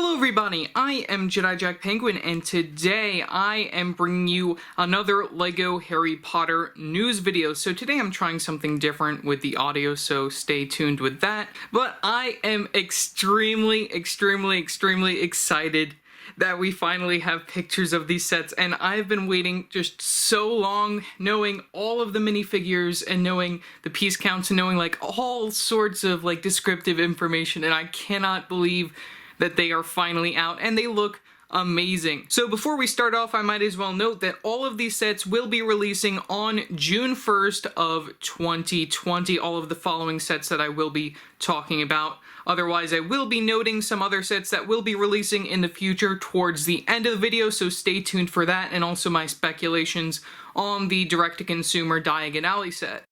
Hello everybody, I am Jedi Jack Penguin, and today I am bringing you another LEGO Harry Potter news video. So today I'm trying something different with the audio, so stay tuned with that. But I am extremely excited that we finally have pictures of these sets, and I've been waiting just so long, knowing all of the minifigures and knowing the piece counts and knowing like all sorts of like descriptive information, and I cannot believe that they are finally out, and they look amazing. So before we start off, I might as well note that all of these sets will be releasing on June 1st of 2020, all of the following sets that I will be talking about. Otherwise, I will be noting some other sets that will be releasing in the future towards the end of the video, so stay tuned for that, and also my speculations on the direct-to-consumer Diagon Alley set.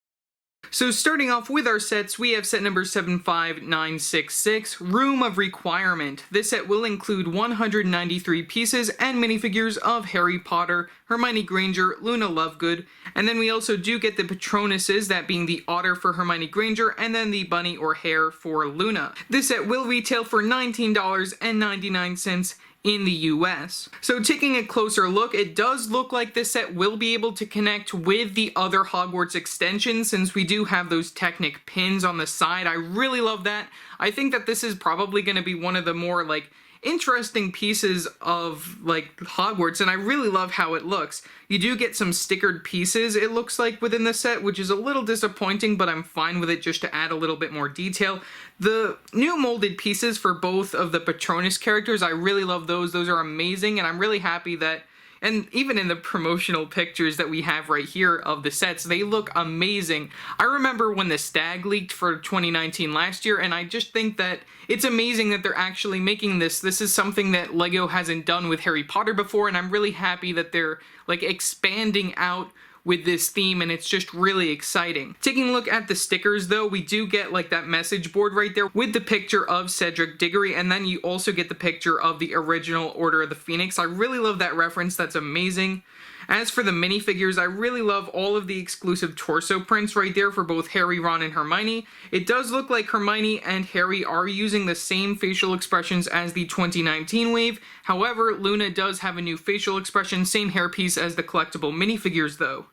So starting off with our sets, we have set number 75966, Room of Requirement. This set will include 193 pieces and minifigures of Harry Potter, Hermione Granger, Luna Lovegood, and then we also do get the Patronuses, that being the otter for Hermione Granger, and then the bunny or hare for Luna. This set will retail for $19.99 in the US. So taking a closer look, it does look like this set will be able to connect with the other Hogwarts extensions, since we do have those Technic pins on the side. I really love that. I think that this is probably going to be one of the more like interesting pieces of like Hogwarts, and I really love how it looks. You do get some stickered pieces, it looks like, within the set, which is a little disappointing, but I'm fine with it just to add a little bit more detail. The new molded pieces for both of the Patronus characters, I really love those. Those are amazing, and I'm really happy that, and even in the promotional pictures that we have right here of the sets, they look amazing. I remember when the Stag leaked for 2019 last year, and I just think that it's amazing that they're actually making this. This is something that LEGO hasn't done with Harry Potter before, and I'm really happy that they're like expanding out with this theme, and it's just really exciting. Taking a look at the stickers though, we do get like that message board right there with the picture of Cedric Diggory, and then you also get the picture of the original Order of the Phoenix. I really love that reference, that's amazing. As for the minifigures, I really love all of the exclusive torso prints right there for both Harry, Ron, and Hermione. It does look like Hermione and Harry are using the same facial expressions as the 2019 wave. However, Luna does have a new facial expression, same hairpiece as the collectible minifigures though.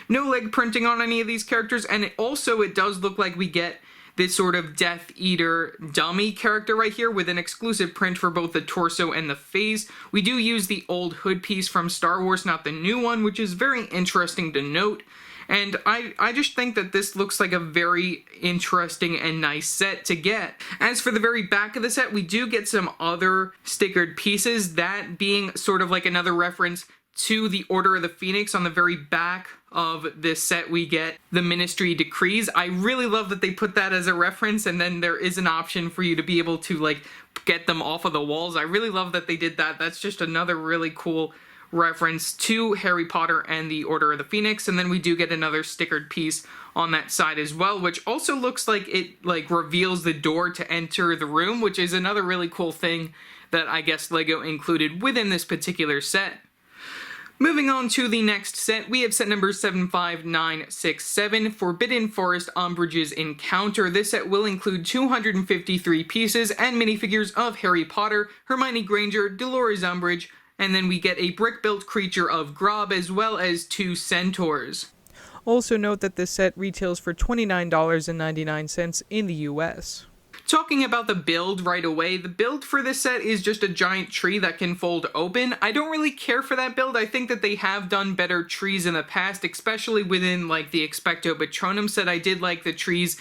No leg printing on any of these characters, and it does look like we get this sort of Death Eater dummy character right here with an exclusive print for both the torso and the face. We do use the old hood piece from Star Wars, not the new one, which is very interesting to note. And I just think that this looks like a very interesting and nice set to get. As for the very back of the set, we do get some other stickered pieces, that being sort of like another reference to the Order of the Phoenix. On the very back of this set, we get the Ministry Decrees. I really love that they put that as a reference, and then there is an option for you to be able to like get them off of the walls. I really love that they did that. That's just another really cool reference to Harry Potter and the Order of the Phoenix. And then we do get another stickered piece on that side as well, which also looks like it like reveals the door to enter the room, which is another really cool thing that I guess LEGO included within this particular set. Moving on to the next set, we have set number 75967, Forbidden Forest Umbridge's Encounter. This set will include 253 pieces and minifigures of Harry Potter, Hermione Granger, Dolores Umbridge, and then we get a brick-built creature of Grob, as well as 2 centaurs. Also note that this set retails for $29.99 in the US. Talking about the build right away, the build for this set is just a giant tree that can fold open. I don't really care for that build. I think that they have done better trees in the past, especially within like the Expecto Patronum set. I did like the trees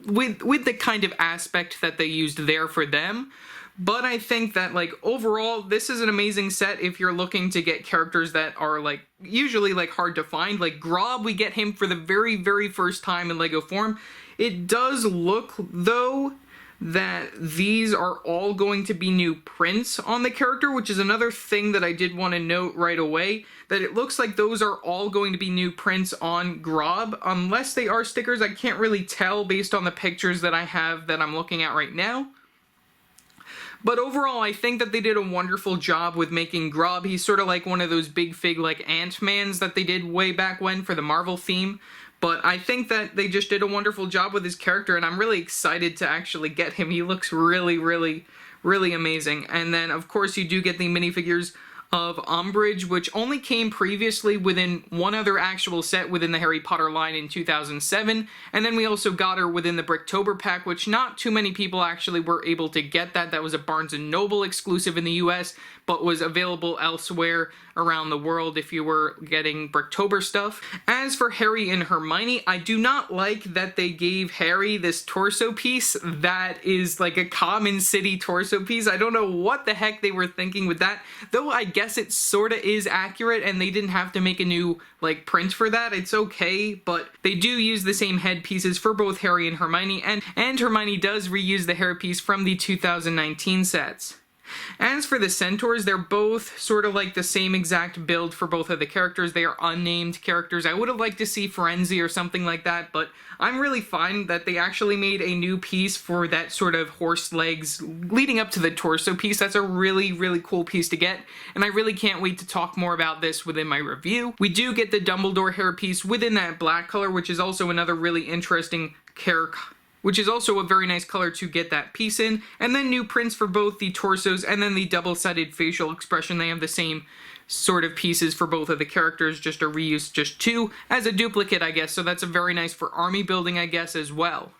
with the kind of aspect that they used there for them. But I think that like overall, this is an amazing set if you're looking to get characters that are like usually like hard to find. Like Grob, we get him for the very first time in LEGO form. It does look though that these are all going to be new prints on the character, which is another thing that I did want to note right away, that it looks like those are all going to be new prints on Grob, unless they are stickers. I can't really tell based on the pictures that I have that I'm looking at right now. But overall, I think that they did a wonderful job with making Grob. He's sort of like one of those big fig like Ant-Mans that they did way back when for the Marvel theme. But I think that they just did a wonderful job with his character, and I'm really excited to actually get him. He looks really, really, really amazing. And then, of course, you do get the minifigures of Umbridge, which only came previously within one other actual set within the Harry Potter line in 2007, and then we also got her within the Bricktober pack, which not too many people actually were able to get that. That was a Barnes & Noble exclusive in the US, but was available elsewhere around the world if you were getting Bricktober stuff. As for Harry and Hermione, I do not like that they gave Harry this torso piece that is like a common city torso piece. I don't know what the heck they were thinking with that, though I guess it sorta is accurate and they didn't have to make a new like print for that. It's okay, but they do use the same head pieces for both Harry and Hermione, and Hermione does reuse the hairpiece from the 2019 sets. As for the centaurs, they're both sort of like the same exact build for both of the characters. They are unnamed characters. I would have liked to see Frenzy or something like that, but I'm really fine that they actually made a new piece for that sort of horse legs leading up to the torso piece. That's a really, really cool piece to get, and I really can't wait to talk more about this within my review. We do get the Dumbledore hairpiece within that black color, which is also another really interesting character, which is also a very nice color to get that piece in, and then new prints for both the torsos and then the double-sided facial expression. They have the same sort of pieces for both of the characters, just a reuse, just two, as a duplicate, I guess, so that's a very nice for army building, I guess, as well.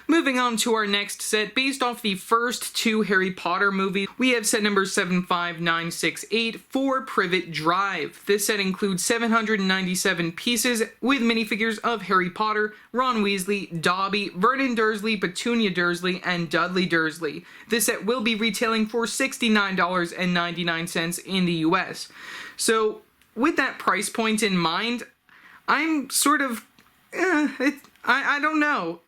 Moving on to our next set, based off the first two Harry Potter movies, we have set number 75968 for Privet Drive. This set includes 797 pieces with minifigures of Harry Potter, Ron Weasley, Dobby, Vernon Dursley, Petunia Dursley, and Dudley Dursley. This set will be retailing for $69.99 in the US. So, with that price point in mind, I'm sort of, I don't know.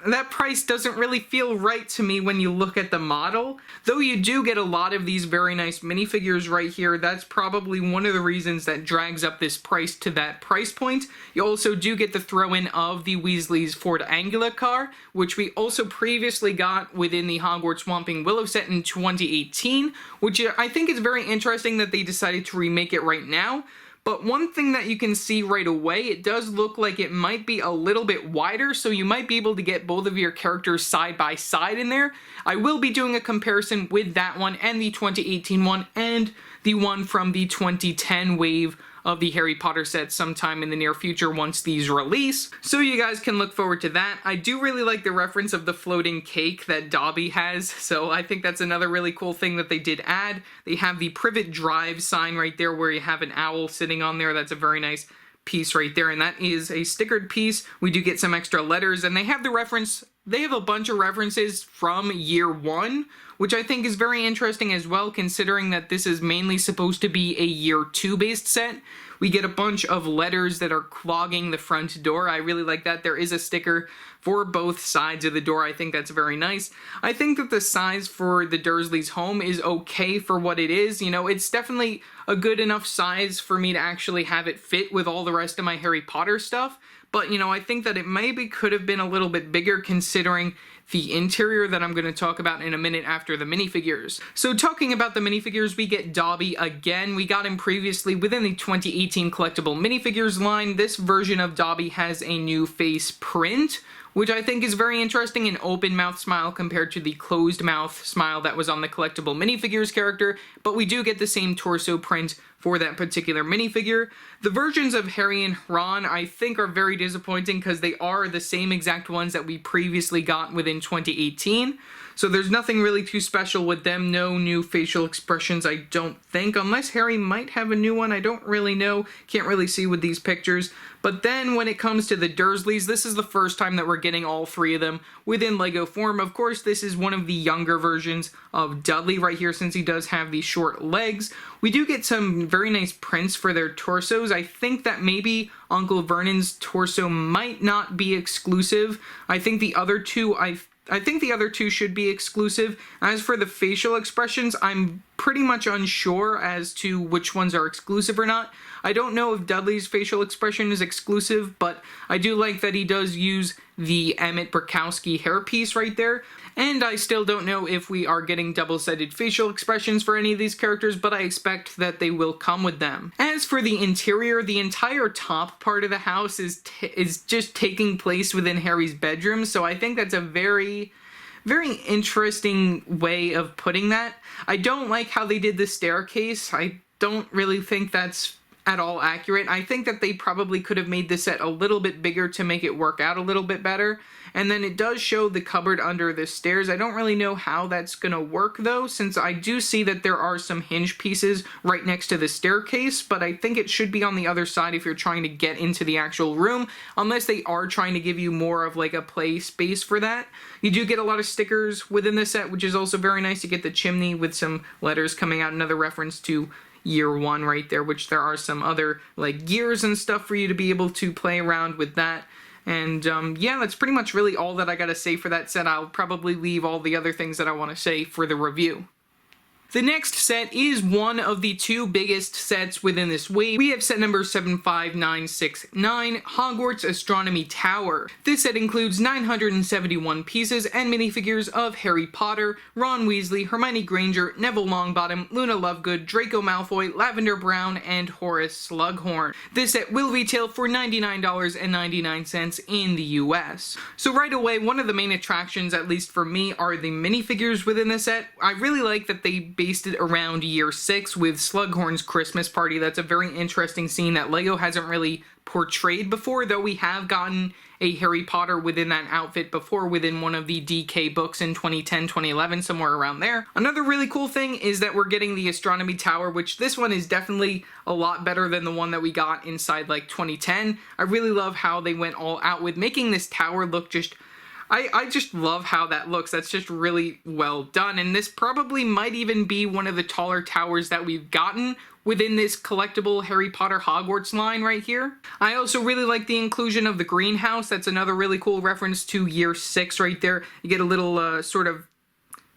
That price doesn't really feel right to me when you look at the model. Though you do get a lot of these very nice minifigures right here, that's probably one of the reasons that drags up this price to that price point. You also do get the throw-in of the Weasley's Ford Anglia car, which we also previously got within the Hogwarts Swamping Willow set in 2018, which I think is very interesting that they decided to remake it right now. But one thing that you can see right away, it does look like it might be a little bit wider, so you might be able to get both of your characters side by side in there. I will be doing a comparison with that one and the 2018 one and the one from the 2010 wave of the Harry Potter set sometime in the near future once these release. So you guys can look forward to that. I do really like the reference of the floating cake that Dobby has, so I think that's another really cool thing that they did add. They have the Privet Drive sign right there where you have an owl sitting on there. That's a very nice piece right there, and that is a stickered piece. We do get some extra letters, and they have the reference, they have a bunch of references from year one, which I think is very interesting as well, considering that this is mainly supposed to be a year 2 based set. We get a bunch of letters that are clogging the front door. I really like that. There is a sticker for both sides of the door. I think that's very nice. I think that the size for the Dursleys' home is okay for what it is. You know, it's definitely a good enough size for me to actually have it fit with all the rest of my Harry Potter stuff. But, you know, I think that it maybe could have been a little bit bigger considering the interior that I'm going to talk about in a minute after the minifigures. So talking about the minifigures, we get Dobby again. We got him previously within the 2018 collectible minifigures line. This version of Dobby has a new face print, which I think is very interesting, an open mouth smile compared to the closed mouth smile that was on the collectible minifigures character, but we do get the same torso print for that particular minifigure. The versions of Harry and Ron I think are very disappointing because they are the same exact ones that we previously got within 2018. So there's nothing really too special with them, no new facial expressions I don't think, unless Harry might have a new one, I don't really know, can't really see with these pictures. But then when it comes to the Dursleys, this is the first time that we're getting all three of them within Lego form. Of course, this is one of the younger versions of Dudley right here since he does have these short legs. We do get some very nice prints for their torsos. I think that maybe Uncle Vernon's torso might not be exclusive. I think the other two should be exclusive. As for the facial expressions, I'm pretty much unsure as to which ones are exclusive or not. I don't know if Dudley's facial expression is exclusive, but I do like that he does use the Emmett Brakowski hairpiece right there. And I still don't know if we are getting double-sided facial expressions for any of these characters, but I expect that they will come with them. As for the interior, the entire top part of the house is just taking place within Harry's bedroom, so I think that's a very interesting way of putting that. I don't like how they did the staircase. I don't really think that's at all accurate. I think that they probably could have made the set a little bit bigger to make it work out a little bit better. And then it does show the cupboard under the stairs. I don't really know how that's gonna work though, since I do see that there are some hinge pieces right next to the staircase, but I think it should be on the other side if you're trying to get into the actual room, unless they are trying to give you more of like a play space for that. You do get a lot of stickers within the set, which is also very nice. You get the chimney with some letters coming out, another reference to year one right there, which there are some other like gears and stuff for you to be able to play around with that. And yeah, that's pretty much really all that I gotta say for that set. I'll probably leave all the other things that I want to say for the review. The next set is one of the two biggest sets within this wave. We have set number 75969, Hogwarts Astronomy Tower. This set includes 971 pieces and minifigures of Harry Potter, Ron Weasley, Hermione Granger, Neville Longbottom, Luna Lovegood, Draco Malfoy, Lavender Brown, and Horace Slughorn. This set will retail for $99.99 in the US. So right away, one of the main attractions, at least for me, are the minifigures within the set. I really like that they based it around year 6 with Slughorn's Christmas party. That's a very interesting scene that LEGO hasn't really portrayed before, though we have gotten a Harry Potter within that outfit before within one of the DK books in 2010, 2011, somewhere around there. Another really cool thing is that we're getting the Astronomy Tower, which this one is definitely a lot better than the one that we got inside like 2010. I really love how they went all out with making this tower look just I just love how that looks. That's just really well done, and this probably might even be one of the taller towers that we've gotten within this collectible Harry Potter Hogwarts line right here. I also really like the inclusion of the greenhouse. That's another really cool reference to year 6 right there. You get a little sort of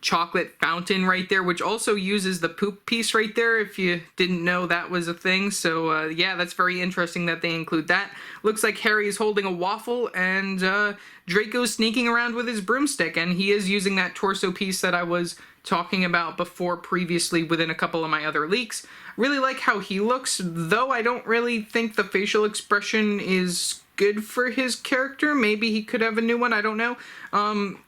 chocolate fountain right there, which also uses the poop piece right there, if you didn't know that was a thing. So yeah, that's very interesting that they include that. Looks like Harry is holding a waffle, and Draco's sneaking around with his broomstick, and he is using that torso piece that I was talking about before previously within a couple of my other leaks. Really like how he looks, though I don't really think the facial expression is good for his character. Maybe he could have a new one, I don't know.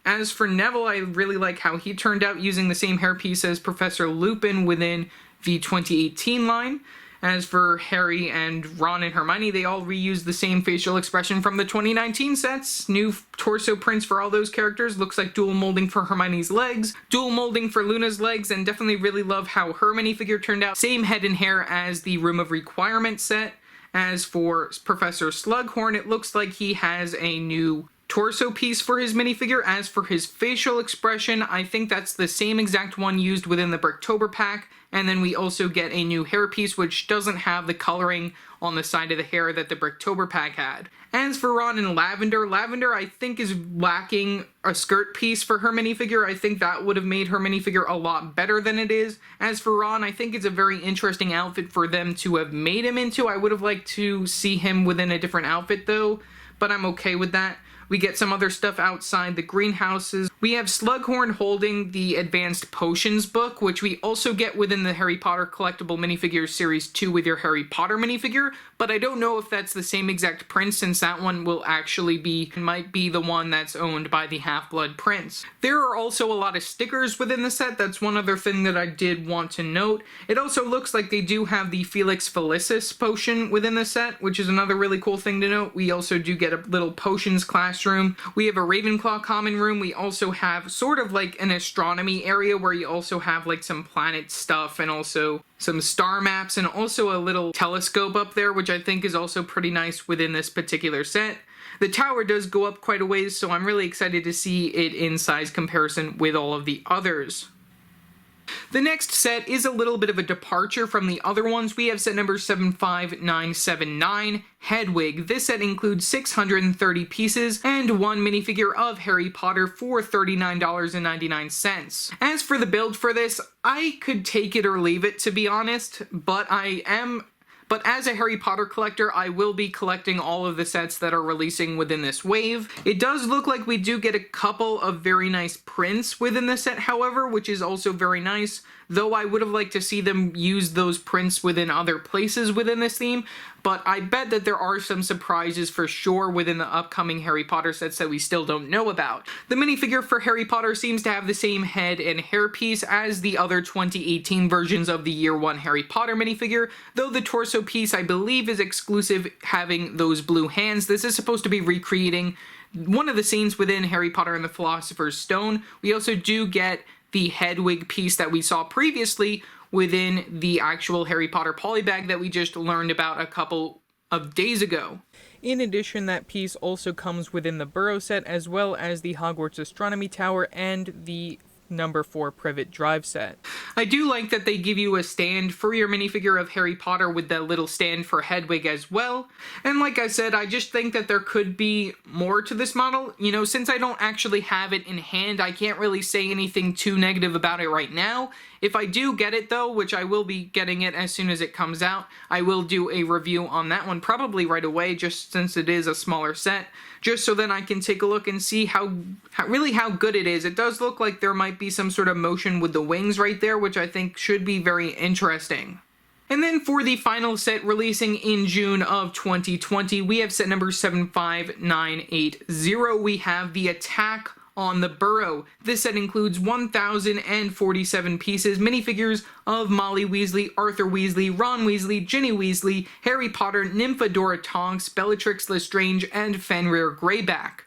As for Neville, I really like how he turned out using the same hairpiece as Professor Lupin within the 2018 line. As for Harry and Ron and Hermione, they all reused the same facial expression from the 2019 sets. New torso prints for all those characters. Looks like dual molding for Hermione's legs, dual molding for Luna's legs, and definitely really love how her minifigure turned out. Same head and hair as the Room of Requirement set. As for Professor Slughorn, it looks like he has a new torso piece for his minifigure. As for his facial expression, I think that's the same exact one used within the Bricktober pack. And then we also get a new hairpiece, which doesn't have the coloring on the side of the hair that the Bricktober pack had. As for Ron and Lavender, Lavender I think is lacking a skirt piece for her minifigure. I think that would have made her minifigure a lot better than it is. As for Ron, I think it's a very interesting outfit for them to have made him into. I would have liked to see him within a different outfit though, but I'm okay with that. We get some other stuff outside the greenhouses. We have Slughorn holding the Advanced Potions book, which we also get within the Harry Potter Collectible Minifigures Series 2 with your Harry Potter minifigure, but I don't know if that's the same exact print, since that one will actually might be the one that's owned by the Half-Blood Prince. There are also a lot of stickers within the set. That's one other thing that I did want to note. It also looks like they do have the Felix Felicis potion within the set, which is another really cool thing to note. We also do get a little potions classroom. We have a Ravenclaw common room. We also have sort of like an astronomy area where you also have like some planet stuff and also some star maps and also a little telescope up there, which I think is also pretty nice within this particular set. The tower does go up quite a ways, so I'm really excited to see it in size comparison with all of the others. The next set is a little bit of a departure from the other ones. We have set number 75979, Hedwig. This set includes 630 pieces and one minifigure of Harry Potter for $39.99. As for the build for this, I could take it or leave it, to be honest, but I am but as a Harry Potter collector, I will be collecting all of the sets that are releasing within this wave. It does look like we do get a couple of very nice prints within the set, however, which is also very nice, though I would have liked to see them use those prints within other places within this theme, but I bet that there are some surprises for sure within the upcoming Harry Potter sets that we still don't know about. The minifigure for Harry Potter seems to have the same head and hairpiece as the other 2018 versions of the Year 1 Harry Potter minifigure, though the torso piece I believe is exclusive, having those blue hands. This is supposed to be recreating one of the scenes within Harry Potter and the Philosopher's Stone. We also do get the Hedwig piece that we saw previously within the actual Harry Potter polybag that we just learned about a couple of days ago. In addition, that piece also comes within the Borough set, as well as the Hogwarts Astronomy Tower and the number 4 Privet Drive set. I do like that they give you a stand for your minifigure of Harry Potter with that little stand for Hedwig as well. And like I said, I just think that there could be more to this model. You know, since I don't actually have it in hand, I can't really say anything too negative about it right now. If I do get it though, which I will be getting it as soon as it comes out, I will do a review on that one probably right away, just since it is a smaller set, just so then I can take a look and see how good it is. It does look like there might be some sort of motion with the wings right there, which I think should be very interesting. And then for the final set releasing in June of 2020, we have set number 75980. We have the Attack on the Borough. This set includes 1,047 pieces, minifigures of Molly Weasley, Arthur Weasley, Ron Weasley, Ginny Weasley, Harry Potter, Nymphadora Tonks, Bellatrix Lestrange, and Fenrir Greyback.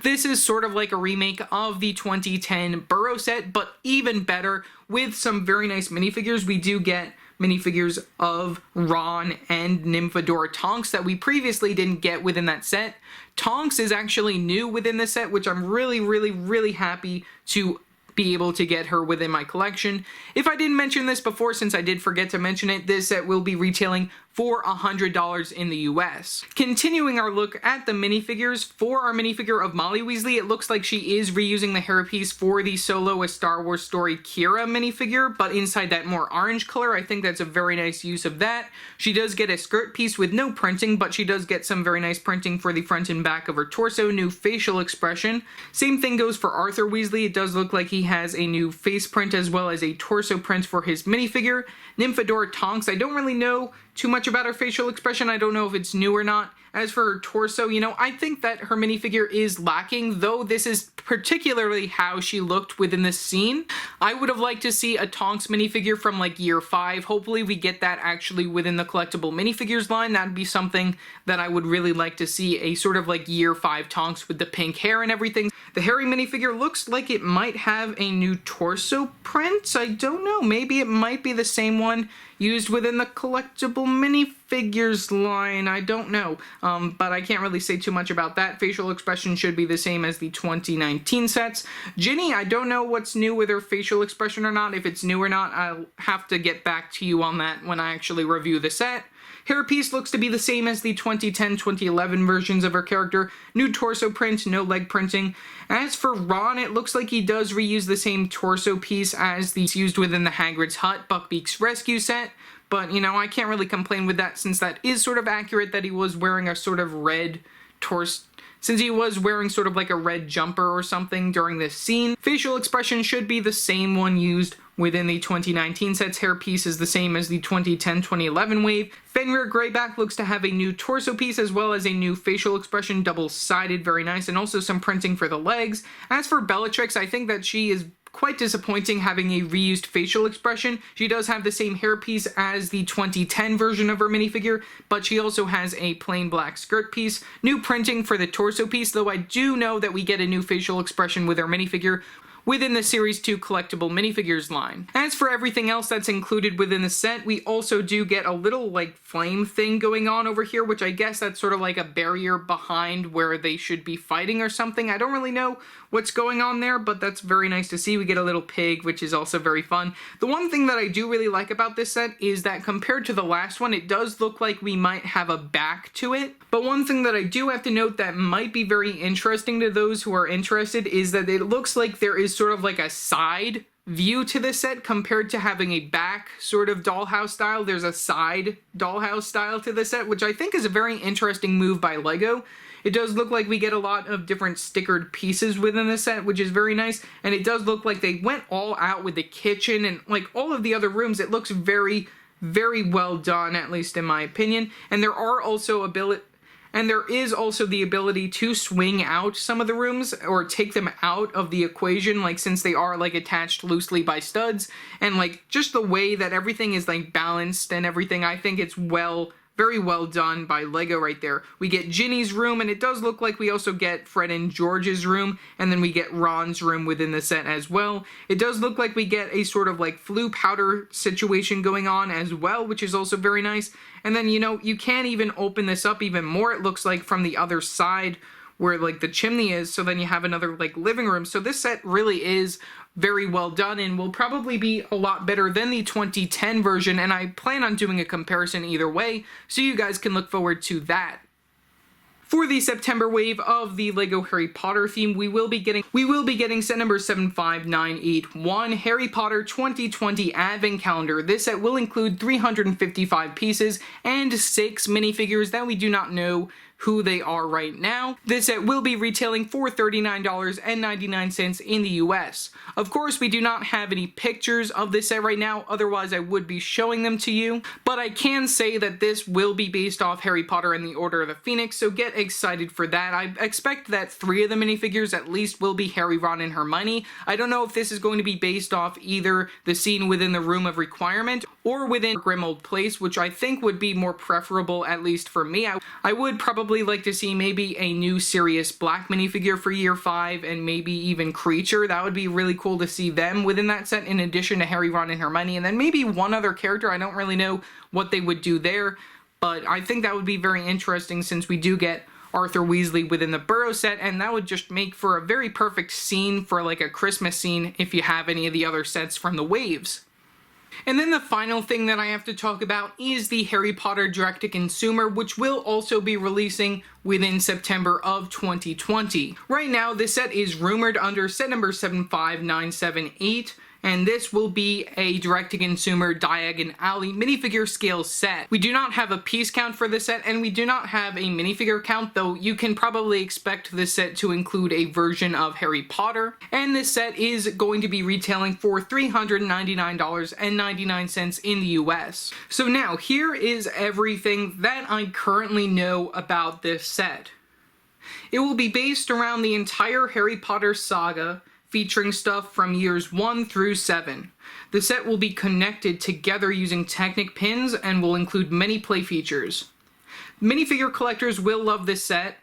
This is sort of like a remake of the 2010 Borough set, but even better with some very nice minifigures. We do get minifigures of Ron and Nymphadora Tonks that we previously didn't get within that set. Tonks is actually new within the set, which I'm really happy to be able to get her within my collection. If I didn't mention this before, since I did forget to mention it, this set will be retailing for $100 in the US. Continuing our look at the minifigures, for our minifigure of Molly Weasley, it looks like she is reusing the hairpiece for the Solo: A Star Wars Story Kira minifigure, but inside that more orange color. I think that's a very nice use of that. She does get a skirt piece with no printing, but she does get some very nice printing for the front and back of her torso, new facial expression. Same thing goes for Arthur Weasley. It does look like he has a new face print as well as a torso print for his minifigure. Nymphadora Tonks, I don't really know too much about her facial expression. I don't know if it's new or not. As for her torso, you know, I think that her minifigure is lacking, though this is particularly how she looked within this scene. I would have liked to see a Tonks minifigure from like year 5. Hopefully we get that actually within the collectible minifigures line. That'd be something that I would really like to see, a sort of like year 5 Tonks with the pink hair and everything. The Harry minifigure looks like it might have a new torso print. I don't know, maybe it might be the same one used within the collectible minifigures line. I don't know, but I can't really say too much about that. Facial expression should be the same as the 2019 sets. Ginny, I don't know what's new with her facial expression or not. If it's new or not, I'll have to get back to you on that when I actually review the set. Hairpiece looks to be the same as the 2010-2011 versions of her character. New torso print, no leg printing. As for Ron, it looks like he does reuse the same torso piece as the used within the Hagrid's Hut Buckbeak's Rescue set. But, you know, I can't really complain with that, since that is sort of accurate that he was wearing a sort of red torso. Since he was wearing sort of like a red jumper or something during this scene. Facial expression should be the same one used within the 2019 set's. Hairpiece is the same as the 2010-2011 wave. Fenrir Greyback looks to have a new torso piece as well as a new facial expression, double-sided, very nice, and also some printing for the legs. As for Bellatrix, I think that she is quite disappointing having a reused facial expression. She does have the same hairpiece as the 2010 version of her minifigure, but she also has a plain black skirt piece. New printing for the torso piece, though I do know that we get a new facial expression with her minifigure within the Series 2 collectible minifigures line. As for everything else that's included within the set, we also do get a little like flame thing going on over here, which I guess that's sort of like a barrier behind where they should be fighting or something. I don't really know what's going on there, but that's very nice to see. We get a little pig, which is also very fun. The one thing that I do really like about this set is that compared to the last one, it does look like we might have a back to it. But one thing that I do have to note that might be very interesting to those who are interested is that it looks like there is sort of like a side view to this set compared to having a back sort of dollhouse style. There's a side dollhouse style to this set, which I think is a very interesting move by LEGO. It does look like we get a lot of different stickered pieces within the set, which is very nice. And it does look like they went all out with the kitchen and like all of the other rooms. It looks very, very well done, at least in my opinion. And there is also the ability to swing out some of the rooms or take them out of the equation, like since they are like attached loosely by studs, and like just the way that everything is like balanced and everything, I think it's very well done by LEGO right there. We get Ginny's room, and it does look like we also get Fred and George's room, and then we get Ron's room within the set as well. It does look like we get a sort of like flue powder situation going on as well, which is also very nice. And then, you know, you can even open this up even more, it looks like, from the other side where like the chimney is, so then you have another like living room. So this set really is very well done and will probably be a lot better than the 2010 version, and I plan on doing a comparison either way, so you guys can look forward to that. For the September wave of the LEGO Harry Potter theme, we will be getting set number 75981, Harry Potter 2020 Advent Calendar. This set will include 355 pieces and 6 minifigures that we do not know who they are right now. This set will be retailing for $39.99 in the US. Of course, we do not have any pictures of this set right now, otherwise I would be showing them to you, but I can say that this will be based off Harry Potter and the Order of the Phoenix, so get excited for that. I expect that 3 of the minifigures at least will be Harry, Ron, and Hermione. I don't know if this is going to be based off either the scene within the Room of Requirement or within Reveled Place, which I think would be more preferable, at least for me. I would probably like to see maybe a new Sirius Black minifigure for year 5, and maybe even Creature. That would be really cool to see them within that set in addition to Harry, Ron, and Hermione, and then maybe one other character. I don't really know what they would do there, but I think that would be very interesting since we do get Arthur Weasley within the Borough set, and that would just make for a very perfect scene for like a Christmas scene if you have any of the other sets from the waves. And then the final thing that I have to talk about is the Harry Potter direct-to-consumer, which will also be releasing within September of 2020. Right now, this set is rumored under set number 75978, and this will be a direct-to-consumer Diagon Alley minifigure scale set. We do not have a piece count for this set, and we do not have a minifigure count, though you can probably expect this set to include a version of Harry Potter. And this set is going to be retailing for $399.99 in the US. So now, here is everything that I currently know about this set. It will be based around the entire Harry Potter saga, featuring stuff from years 1 through 7. The set will be connected together using Technic pins and will include many play features. Minifigure collectors will love this set,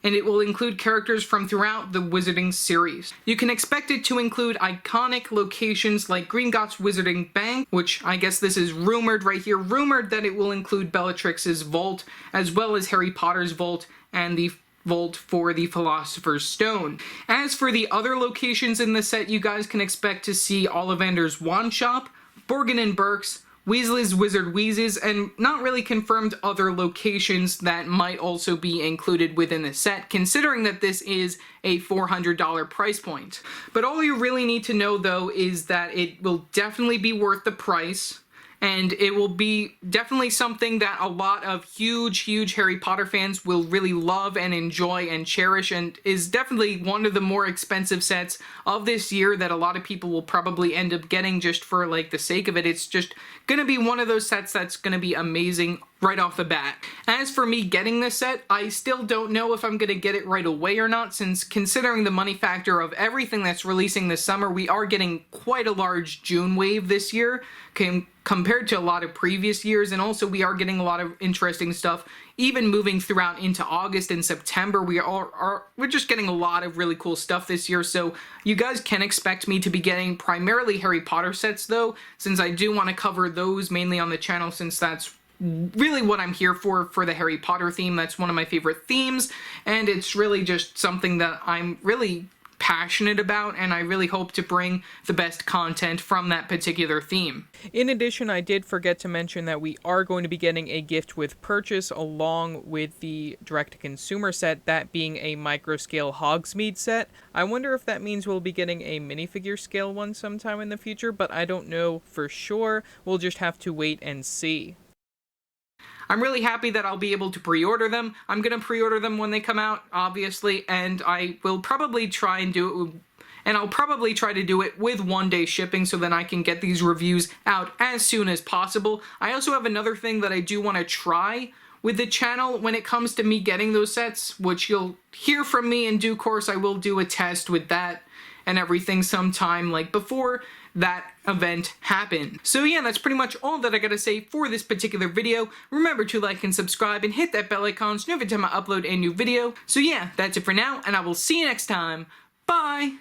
and it will include characters from throughout the Wizarding series. You can expect it to include iconic locations like Gringotts Wizarding Bank, which I guess this is rumored right here, rumored that it will include Bellatrix's vault, as well as Harry Potter's vault and the vault for the Philosopher's Stone. As for the other locations in the set, you guys can expect to see Ollivander's Wand Shop, Borgin and Burke's, Weasley's Wizard Wheezes, and not really confirmed other locations that might also be included within the set, considering that this is a $400 price point. But all you really need to know, though, is that it will definitely be worth the price, and it will be definitely something that a lot of huge Harry Potter fans will really love and enjoy and cherish, and is definitely one of the more expensive sets of this year that a lot of people will probably end up getting just for like the sake of it. It's just gonna be one of those sets that's gonna be amazing right off the bat. As for me getting this set, I still don't know if I'm gonna get it right away or not, since considering the money factor of everything that's releasing this summer, we are getting quite a large June wave this year compared to a lot of previous years, and also we are getting a lot of interesting stuff even moving throughout into August and September. We're just getting a lot of really cool stuff this year, so you guys can expect me to be getting primarily Harry Potter sets though, since I do want to cover those mainly on the channel, since that's really what I'm here for the Harry Potter theme. That's one of my favorite themes, and it's really just something that I'm really passionate about, and I really hope to bring the best content from that particular theme. In addition, I did forget to mention that we are going to be getting a gift with purchase along with the direct-to-consumer set, that being a micro-scale Hogsmeade set. I wonder if that means we'll be getting a minifigure scale one sometime in the future, but I don't know for sure. We'll just have to wait and see. I'm really happy that I'll be able to pre-order them. I'm gonna pre-order them when they come out, obviously, and I will probably try and do it, and I'll probably try to do it with 1-day shipping so that I can get these reviews out as soon as possible. I also have another thing that I do want to try with the channel when it comes to me getting those sets, which you'll hear from me in due course. I will do a test with that and everything sometime like before that event happened. So yeah, that's pretty much all that I gotta say for this particular video. Remember to like and subscribe and hit that bell icon so every time I upload a new video. So yeah, that's it for now, and I will see you next time. Bye!